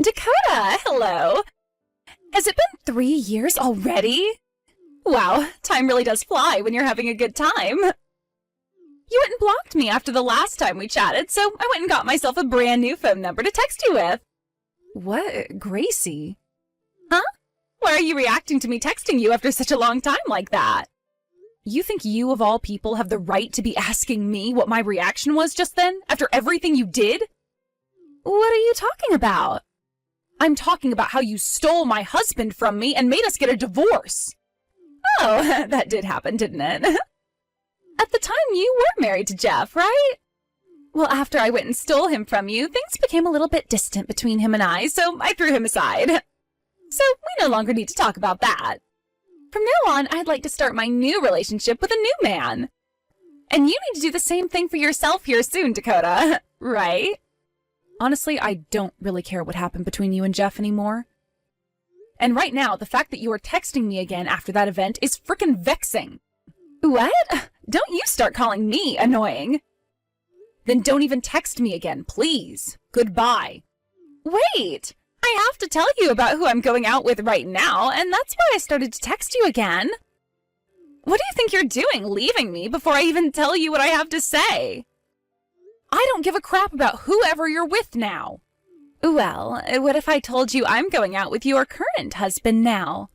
Dakota, hello. Has it been 3 years already? Wow, time really does fly when you're having a good time. You went and blocked me after the last time we chatted, so I went and got myself a brand new phone number to text you with. What, Gracie? Huh? Why are you reacting to me texting you after such a long time like that? You think you, of all people, have the right to be asking me what my reaction was just then, after everything you did? What are you talking about? I'm talking about how you stole my husband from me and made us get a divorce. Oh, that did happen, didn't it? At the time, you were married to Jeff, right? Well, after I went and stole him from you, things became a little bit distant between him and I, so I threw him aside. So we no longer need to talk about that. From now on, I'd like to start my new relationship with a new man. And you need to do the same thing for yourself here soon, Dakota, right? Honestly, I don't really care what happened between you and Jeff anymore. And right now, the fact that you are texting me again after that event is frickin' vexing. What? Don't you start calling me annoying. Then don't even text me again, please. Goodbye. Wait! I have to tell you about who I'm going out with right now, and that's why I started to text you again. What do you think you're doing, leaving me before I even tell you what I have to say? I don't give a crap about whoever you're with now. Well, what if I told you I'm going out with your current husband now?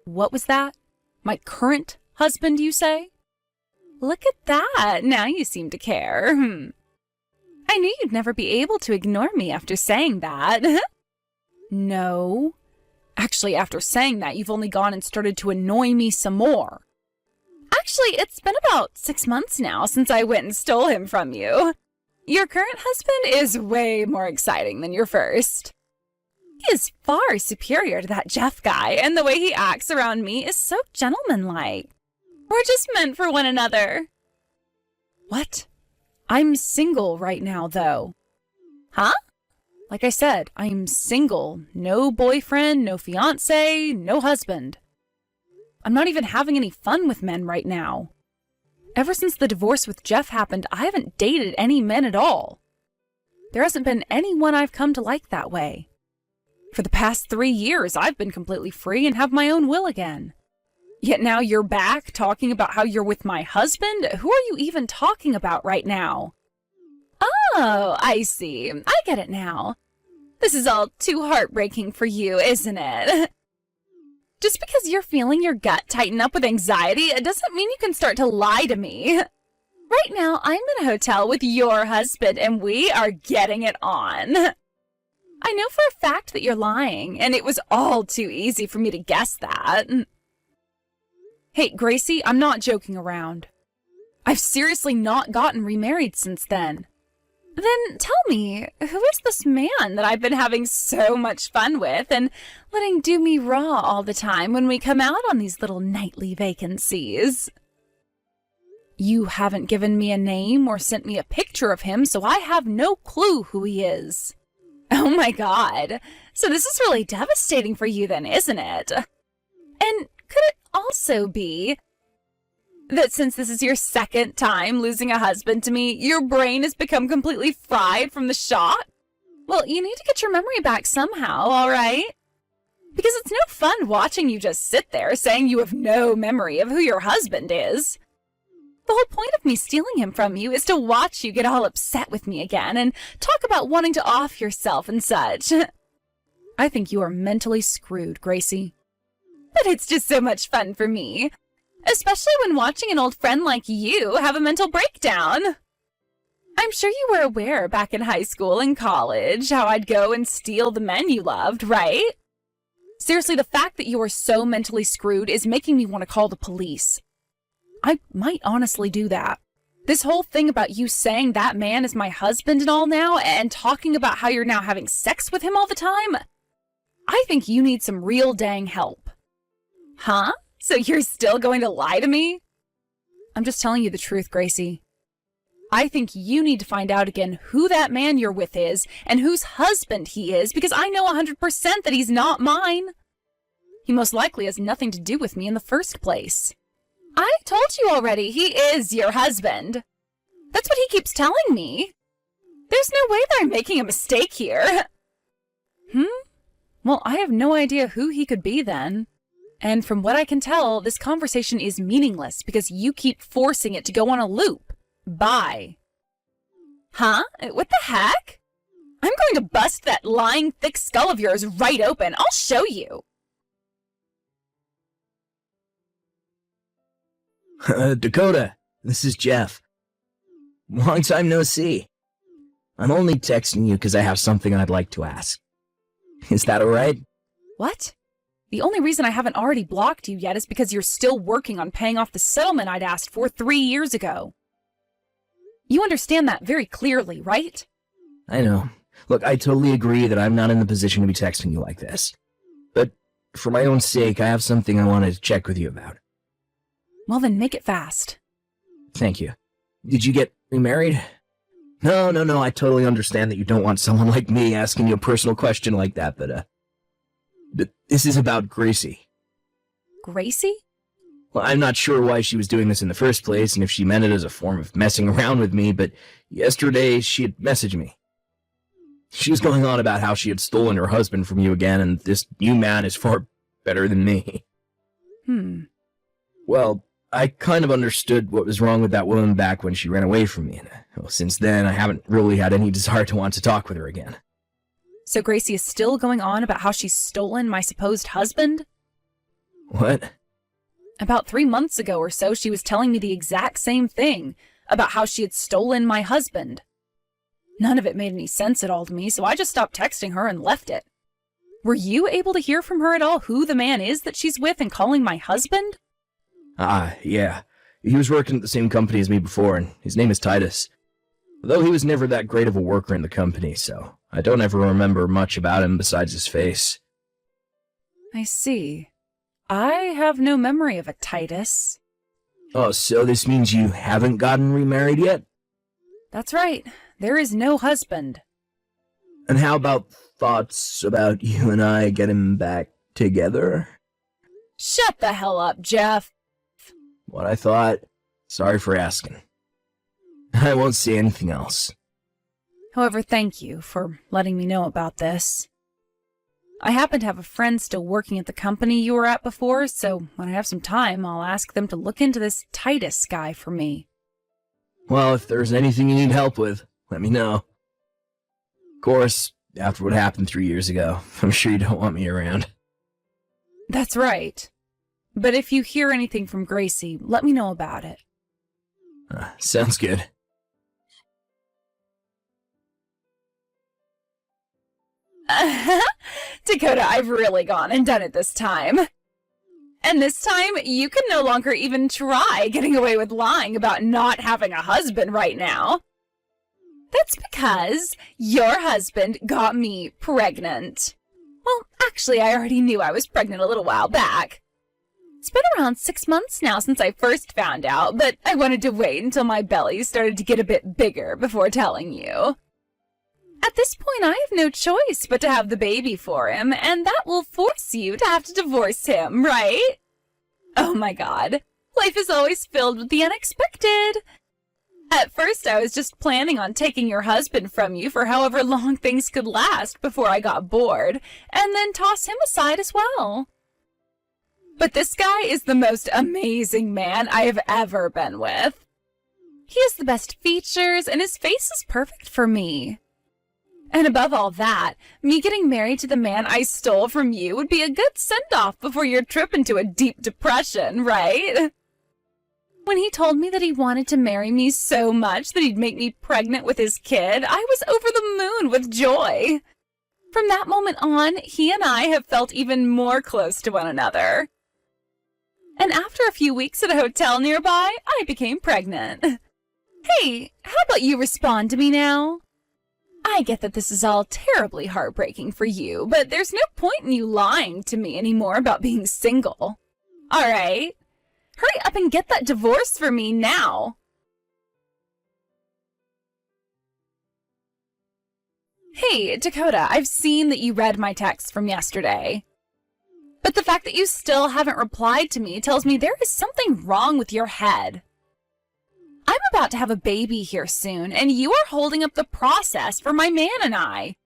What was that? My current husband, you say? Look at that. Now you seem to care. I knew you'd never be able to ignore me after saying that. No. Actually, after saying that, you've only gone and started to annoy me some more. Actually, it's been about 6 months now since I went and stole him from you. Your current husband is way more exciting than your first. He is far superior to that Jeff guy, and the way he acts around me is so gentlemanlike. We're just meant for one another. What? I'm single right now, though. Huh? Like I said, I'm single. No boyfriend, no fiancé, no husband. I'm not even having any fun with men right now. Ever since the divorce with Jeff happened, I haven't dated any men at all. There hasn't been anyone I've come to like that way. For the past 3 years, I've been completely free and have my own will again. Yet now you're back talking about how you're with my husband? Who are you even talking about right now? Oh, I see. I get it now. This is all too heartbreaking for you, isn't it? Just because you're feeling your gut tighten up with anxiety, it doesn't mean you can start to lie to me. Right now, I'm in a hotel with your husband, and we are getting it on. I know for a fact that you're lying, and it was all too easy for me to guess that. Hey, Gracie, I'm not joking around. I've seriously not gotten remarried since then. Then tell me, who is this man that I've been having so much fun with and letting do me raw all the time when we come out on these little nightly vacancies? You haven't given me a name or sent me a picture of him, so I have no clue who he is. Oh my God. So this is really devastating for you then, isn't it? And could it also be that since this is your second time losing a husband to me, your brain has become completely fried from the shock? Well, you need to get your memory back somehow, all right? Because it's no fun watching you just sit there saying you have no memory of who your husband is. The whole point of me stealing him from you is to watch you get all upset with me again and talk about wanting to off yourself and such. I think you are mentally screwed, Gracie. But it's just so much fun for me. Especially when watching an old friend like you have a mental breakdown. I'm sure you were aware back in high school and college how I'd go and steal the men you loved, right? Seriously, the fact that you are so mentally screwed is making me want to call the police. I might honestly do that. This whole thing about you saying that man is my husband and all now, and talking about how you're now having sex with him all the time, I think you need some real dang help. Huh? So you're still going to lie to me? I'm just telling you the truth, Gracie. I think you need to find out again who that man you're with is and whose husband he is, because I know 100% that he's not mine. He most likely has nothing to do with me in the first place. I told you already, he is your husband. That's what he keeps telling me. There's no way that I'm making a mistake here. Well, I have no idea who he could be then. And from what I can tell, this conversation is meaningless because you keep forcing it to go on a loop. Bye. Huh? What the heck? I'm going to bust that lying thick skull of yours right open. I'll show you. Dakota, this is Jeff. Long time no see. I'm only texting you because I have something I'd like to ask. Is that alright? What? The only reason I haven't already blocked you yet is because you're still working on paying off the settlement I'd asked for 3 years ago. You understand that very clearly, right? I know. Look, I totally agree that I'm not in the position to be texting you like this. But for my own sake, I have something I wanted to check with you about. Well then, make it fast. Thank you. Did you get remarried? No, I totally understand that you don't want someone like me asking you a personal question like that, but this is about Gracie. Gracie? Well, I'm not sure why she was doing this in the first place, and if she meant it as a form of messing around with me, but yesterday she had messaged me. She was going on about how she had stolen her husband from you again, and this new man is far better than me. Well, I kind of understood what was wrong with that woman back when she ran away from me, and since then I haven't really had any desire to want to talk with her again. So Gracie is still going on about how she's stolen my supposed husband? What? About 3 months ago or so, she was telling me the exact same thing, about how she had stolen my husband. None of it made any sense at all to me, so I just stopped texting her and left it. Were you able to hear from her at all who the man is that she's with and calling my husband? Yeah. He was working at the same company as me before, and his name is Titus. Though he was never that great of a worker in the company, so I don't ever remember much about him besides his face. I see. I have no memory of a Titus. Oh, so this means you haven't gotten remarried yet? That's right. There is no husband. And how about thoughts about you and I getting back together? Shut the hell up, Jeff. What I thought. Sorry for asking. I won't say anything else. However, thank you for letting me know about this. I happen to have a friend still working at the company you were at before, so when I have some time, I'll ask them to look into this Titus guy for me. Well, if there's anything you need help with, let me know. Of course, after what happened 3 years ago, I'm sure you don't want me around. That's right. But if you hear anything from Gracie, let me know about it. Sounds good. Dakota, I've really gone and done it this time. And this time, you can no longer even try getting away with lying about not having a husband right now. That's because your husband got me pregnant. Well, actually, I already knew I was pregnant a little while back. It's been around 6 months now since I first found out, but I wanted to wait until my belly started to get a bit bigger before telling you. At this point, I have no choice but to have the baby for him, and that will force you to have to divorce him, right? Oh my god, life is always filled with the unexpected. At first, I was just planning on taking your husband from you for however long things could last before I got bored, and then toss him aside as well. But this guy is the most amazing man I have ever been with. He has the best features, and his face is perfect for me. And above all that, me getting married to the man I stole from you would be a good send-off before your trip into a deep depression, right? When he told me that he wanted to marry me so much that he'd make me pregnant with his kid, I was over the moon with joy. From that moment on, he and I have felt even more close to one another. And after a few weeks at a hotel nearby, I became pregnant. Hey, how about you respond to me now? I get that this is all terribly heartbreaking for you, but there's no point in you lying to me anymore about being single. All right? Hurry up and get that divorce for me now. Hey, Dakota, I've seen that you read my text from yesterday. But the fact that you still haven't replied to me tells me there is something wrong with your head. I'm about to have a baby here soon, and you are holding up the process for my man and I.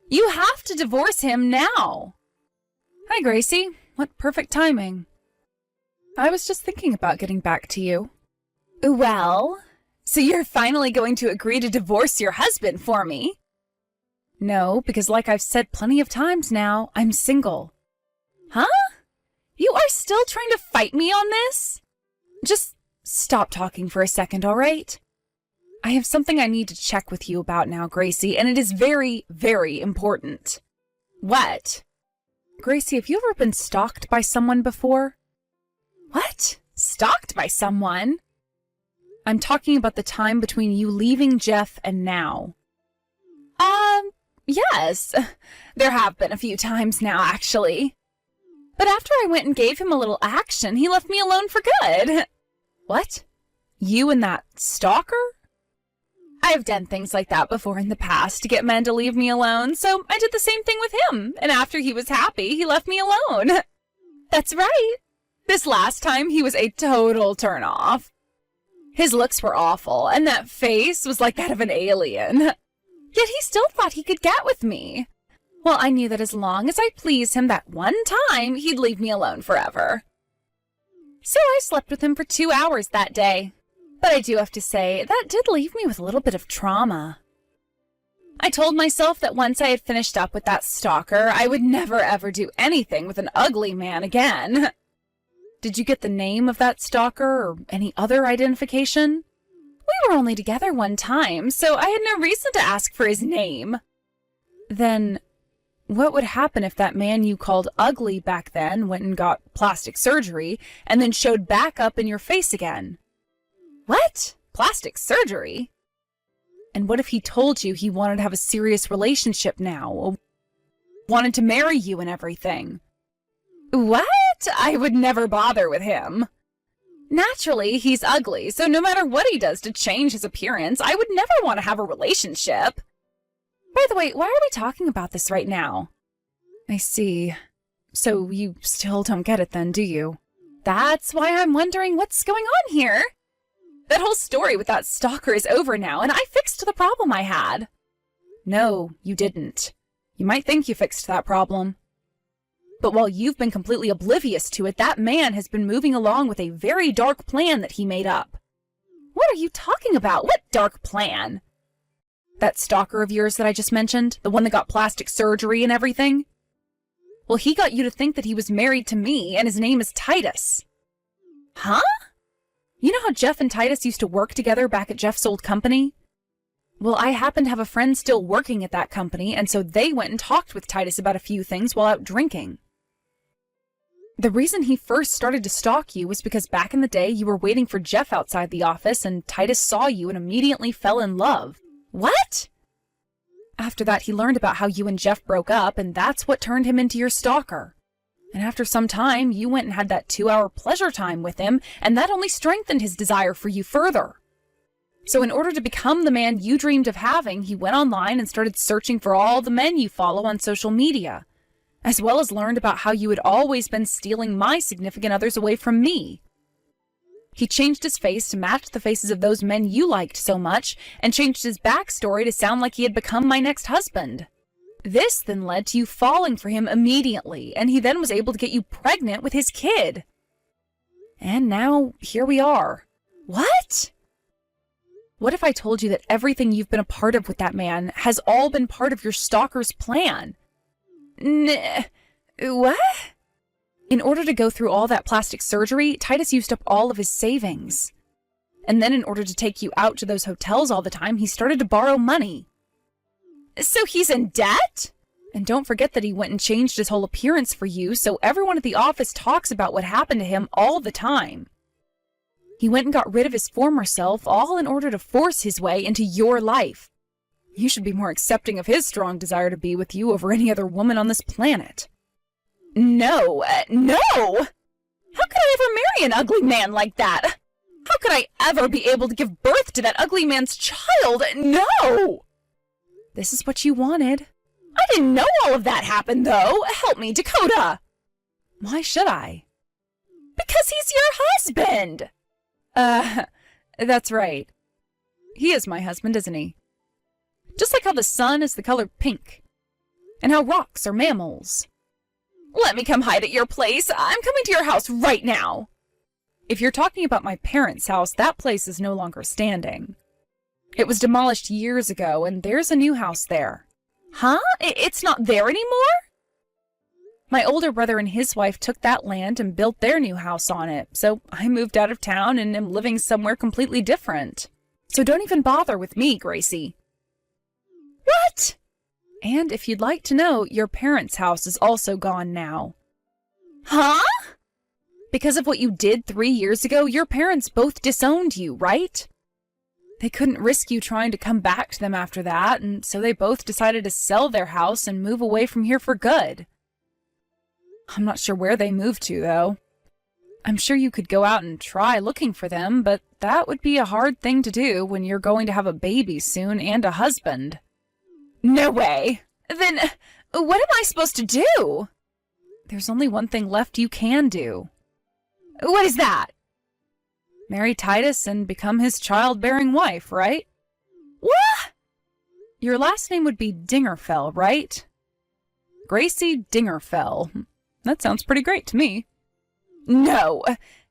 You have to divorce him now. Hi, Gracie. What perfect timing. I was just thinking about getting back to you. Well, so you're finally going to agree to divorce your husband for me? No, because like I've said plenty of times now, I'm single. Huh? You are still trying to fight me on this? Just stop talking for a second, all right? I have something I need to check with you about now, Gracie, and it is very, very important. What? Gracie, have you ever been stalked by someone before? What? Stalked by someone? I'm talking about the time between you leaving Jeff and now. Yes. There have been a few times now, actually. But after I went and gave him a little action, he left me alone for good. What? You and that stalker? I've done things like that before in the past to get men to leave me alone, so I did the same thing with him, and after he was happy, he left me alone. That's right. This last time, he was a total turn-off. His looks were awful, and that face was like that of an alien. Yet he still thought he could get with me. Well, I knew that as long as I pleased him that one time, he'd leave me alone forever. So I slept with him for 2 hours that day. But I do have to say, that did leave me with a little bit of trauma. I told myself that once I had finished up with that stalker, I would never ever do anything with an ugly man again. Did you get the name of that stalker or any other identification? We were only together one time, so I had no reason to ask for his name. Then, what would happen if that man you called ugly back then went and got plastic surgery and then showed back up in your face again? What? Plastic surgery? And what if he told you he wanted to have a serious relationship now? Wanted to marry you and everything? What? I would never bother with him. Naturally, he's ugly, so no matter what he does to change his appearance, I would never want to have a relationship. By the way, why are we talking about this right now? I see. So you still don't get it then, do you? That's why I'm wondering what's going on here. That whole story with that stalker is over now, and I fixed the problem I had. No, you didn't. You might think you fixed that problem. But while you've been completely oblivious to it, that man has been moving along with a very dark plan that he made up. What are you talking about? What dark plan? That stalker of yours that I just mentioned, the one that got plastic surgery and everything? Well, he got you to think that he was married to me, and his name is Titus. Huh? You know how Jeff and Titus used to work together back at Jeff's old company? Well, I happen to have a friend still working at that company, and so they went and talked with Titus about a few things while out drinking. The reason he first started to stalk you was because back in the day you were waiting for Jeff outside the office and Titus saw you and immediately fell in love. What? After that, he learned about how you and Jeff broke up, and that's what turned him into your stalker. And after some time, you went and had that 2-hour pleasure time with him, and that only strengthened his desire for you further. So in order to become the man you dreamed of having, he went online and started searching for all the men you follow on social media, as well as learned about how you had always been stealing my significant others away from me. He changed his face to match the faces of those men you liked so much, and changed his backstory to sound like he had become my next husband. This then led to you falling for him immediately, and he then was able to get you pregnant with his kid. And now, here we are. What? What if I told you that everything you've been a part of with that man has all been part of your stalker's plan? What? In order to go through all that plastic surgery, Titus used up all of his savings. And then in order to take you out to those hotels all the time, he started to borrow money. So he's in debt? And don't forget that he went and changed his whole appearance for you, so everyone at the office talks about what happened to him all the time. He went and got rid of his former self, all in order to force his way into your life. You should be more accepting of his strong desire to be with you over any other woman on this planet. No! No! How could I ever marry an ugly man like that? How could I ever be able to give birth to that ugly man's child? No! This is what you wanted. I didn't know all of that happened, though. Help me, Dakota. Why should I? Because he's your husband. That's right. He is my husband, isn't he? Just like how the sun is the color pink, and how rocks are mammals. Let me come hide at your place. I'm coming to your house right now. If you're talking about my parents' house, that place is no longer standing. It was demolished years ago, and there's a new house there. Huh? It's not there anymore? My older brother and his wife took that land and built their new house on it, so I moved out of town and am living somewhere completely different. So don't even bother with me, Gracie. What? And if you'd like to know, your parents' house is also gone now. Huh? Because of what you did 3 years ago, your parents both disowned you, right? They couldn't risk you trying to come back to them after that, and so they both decided to sell their house and move away from here for good. I'm not sure where they moved to, though. I'm sure you could go out and try looking for them, but that would be a hard thing to do when you're going to have a baby soon and a husband. No way! Then, what am I supposed to do? There's only one thing left you can do. What is that? Marry Titus and become his childbearing wife, right? What? Your last name would be Dingerfell, right? Gracie Dingerfell. That sounds pretty great to me. No!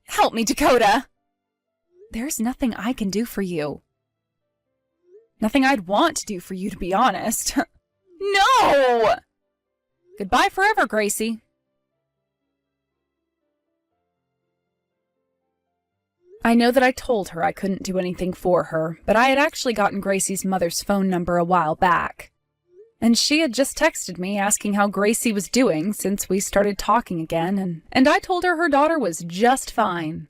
Help me, Dakota! There's nothing I can do for you. Nothing I'd want to do for you, to be honest. No! Goodbye forever, Gracie. I know that I told her I couldn't do anything for her, but I had actually gotten Gracie's mother's phone number a while back. And she had just texted me asking how Gracie was doing since we started talking again, and I told her daughter was just fine.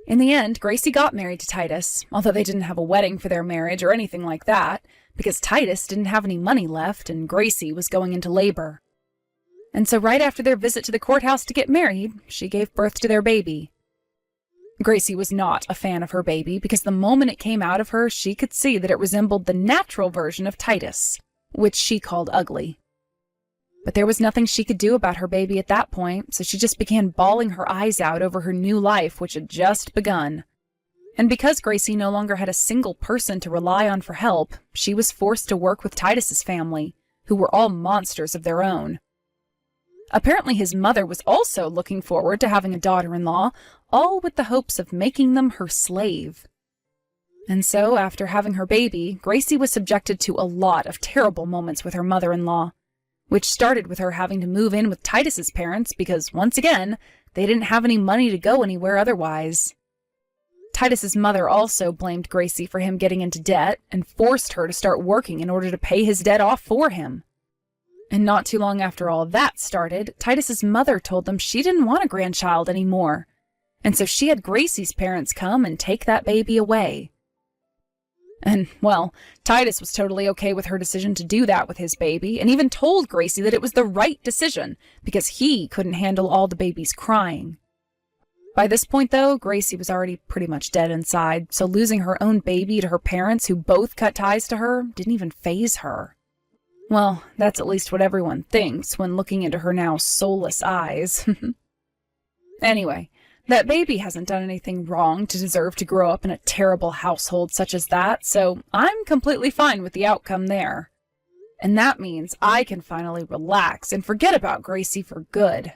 In the end, Gracie got married to Titus, although they didn't have a wedding for their marriage or anything like that, because Titus didn't have any money left and Gracie was going into labor. And so right after their visit to the courthouse to get married, she gave birth to their baby. Gracie was not a fan of her baby because the moment it came out of her, she could see that it resembled the natural version of Titus, which she called ugly. But there was nothing she could do about her baby at that point, so she just began bawling her eyes out over her new life, which had just begun. And because Gracie no longer had a single person to rely on for help, she was forced to work with Titus's family, who were all monsters of their own. Apparently his mother was also looking forward to having a daughter-in-law, all with the hopes of making them her slave. And so, after having her baby, Gracie was subjected to a lot of terrible moments with her mother-in-law, which started with her having to move in with Titus's parents because, once again, they didn't have any money to go anywhere otherwise. Titus's mother also blamed Gracie for him getting into debt and forced her to start working in order to pay his debt off for him. And not too long after all that started, Titus's mother told them she didn't want a grandchild anymore, and so she had Gracie's parents come and take that baby away. And, well, Titus was totally okay with her decision to do that with his baby, and even told Gracie that it was the right decision, because he couldn't handle all the baby's crying. By this point, though, Gracie was already pretty much dead inside, so losing her own baby to her parents, who both cut ties to her, didn't even faze her. Well, that's at least what everyone thinks when looking into her now soulless eyes. Anyway, that baby hasn't done anything wrong to deserve to grow up in a terrible household such as that, so I'm completely fine with the outcome there. And that means I can finally relax and forget about Gracie for good.